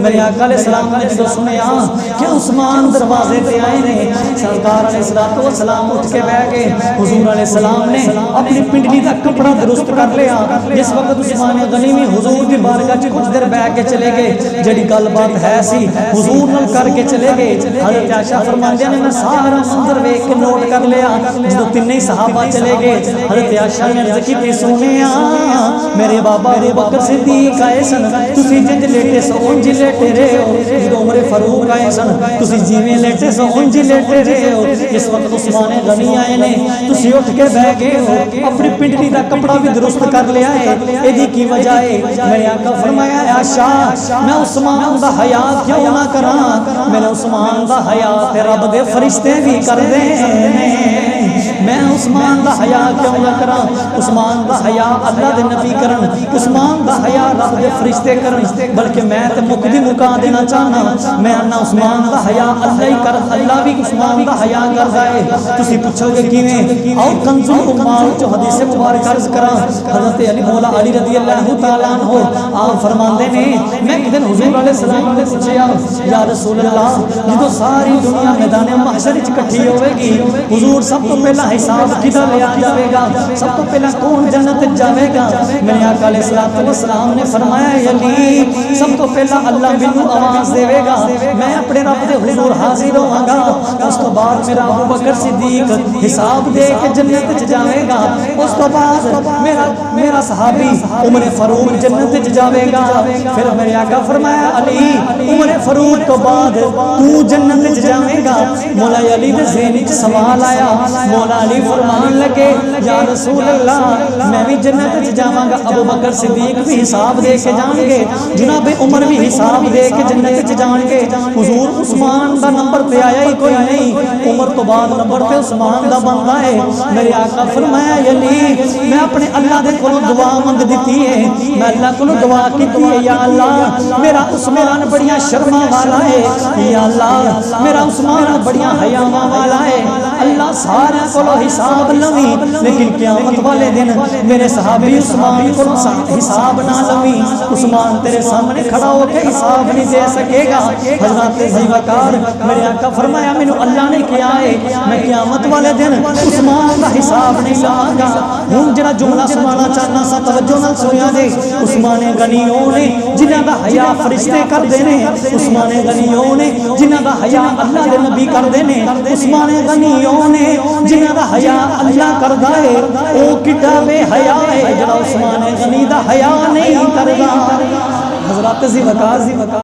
میرے آقا علیہ السلام نے جو سنیا کہ عثمان دروازے پہ آئے نے، سرکار علیہ السلام اٹھ کے بیٹھ گئے. حضور علیہ السلام نے اپنی پنڈلی کا کپڑا درست کر لیا. اس وقت عثمان غنی میں حضور کی بارگاہ چ کچھ دیر بیٹھ کے چلے گئے. جڑی گل بات ہے سی حضور نال کر کے چلے گئے. حضرت عائشہ فرماندے نے میں سارا منظر ویکھ کے نوٹ کر لیا. جدوں تینوں صحابہ چلے گئے حضرت عائشہ نے عرض کی سونیا میرے بابا ابو بکر صدیق آئے سن تسی جنج لیٹے سو انج لیٹے رہے ہو. جدوں عمر فاروق آئے سن تسی جویں لیٹے سو انج لیٹے رہے ہو. اس وقت عثمان غنی آئے نے تسی اٹھ کے بیٹھ گئے ہو. اپنی پنڈلی دا کپڑا بھی درست کر لیا ہے. ایدی کی وجہ ہے میرے آقا فرمایا عائشہ میں عثمان دا حیا کیوں نہ کراں؟ میں عثمان دا حیا تے رب دے فرشتے بھی کر دے میں عثمان دا حیا کیوں نہ کراں؟ عثمان دا حیا اللہ دے نبی کرن، عثمان دا حیا رب دے فرشتے کرن. بلکہ میں تے مقدی مکا دینا چاہنا میں انا عثمان دا حیا اللہ ہی کر، اللہ بھی عثمان دا حیا کر دے. تسی پوچھو گے کیویں؟ او کنز الامال جو حدیث مبارک عرض کراں حضرت علی مولا علی رضی اللہ تعالی عنہ آپ فرماندے نے میں ایک دن حضور علیہ السلام نے پوچھیا یا رسول اللہ جدوں ساری دنیا میدان محشر وچ اکٹھی ہوے گی حضور سب تو پہلا حساب کدا لیا جاوے گا؟ سب تو پہلا کون جنت جاوے گا؟ میرے آقا علیہ السلام نے فرمایا علی سب تو پہلا اللہ مینوں آواز دے گا، میں اپنے رب دے حضور حاضر ہوواں گا. اس تو بعد میرا ابو بکر صدیق حساب دے کے جنت وچ جاوے گا. اس تو بعد میرا صحابی عمر فاروق جنت وچ جاوے گا. پھر میرے آقا فرمایا علی عمر فاروق تو بعد تو جنت وچ جاوے گا. مولا علی دے ذہن وچ سوال آیا. مولا علی فرمان لگے یا رسول اللہ میں بھی جنت وچ جاواں گا. ابو بکر صدیق بھی حساب دے کے جان گے، جناب عمر بھی حساب دے کے جنت وچ جان گے. حضور عثمان دا نمبر تے آیا ہی کوئی نہیں، عمر تو بعد نمبر تے عثمان دا بندا ہے. میرے آقا فرمایا علی میں اپنے اللہ دے کولوں دعا منگ دتی ہے، میں اللہ کولوں دعا کیتی ہے یا اللہ میرا عثمان بڑیاں شرماں والا ہے، یا اللہ میرا عثمان بڑیاں حیاواں والا ہے. اللہ سارے کولوں حساب لویں لیکن قیامت والے دن میرے صحابی عثمان کولوں حساب نہ لویں. عثمان تیرے سامنے کھڑا ہو کے حساب نہیں دے سکے گا. حضرت ذوالفقار میرے آقا فرمایا مینوں اللہ نے کیا ہے میں قیامت والے دن عثمان دا حساب نہیں لاں گا. ہن جڑا جملہ سنانا چاہنا سا توجہ نال سنیا جے. عثمان غنی او نے جنہاں دا حیا فرشتے کردے نے، عثمان غنی او نے جنہاں دا حیا اللہ دے نبی کردے نے، عثمان غنی او نے جنہاں دا حیا اللہ کردا ہے. او کڈا بے حیا ہے جڑا عثمان غنی دا حیا نہیں کردا. حضرات ذوالفقار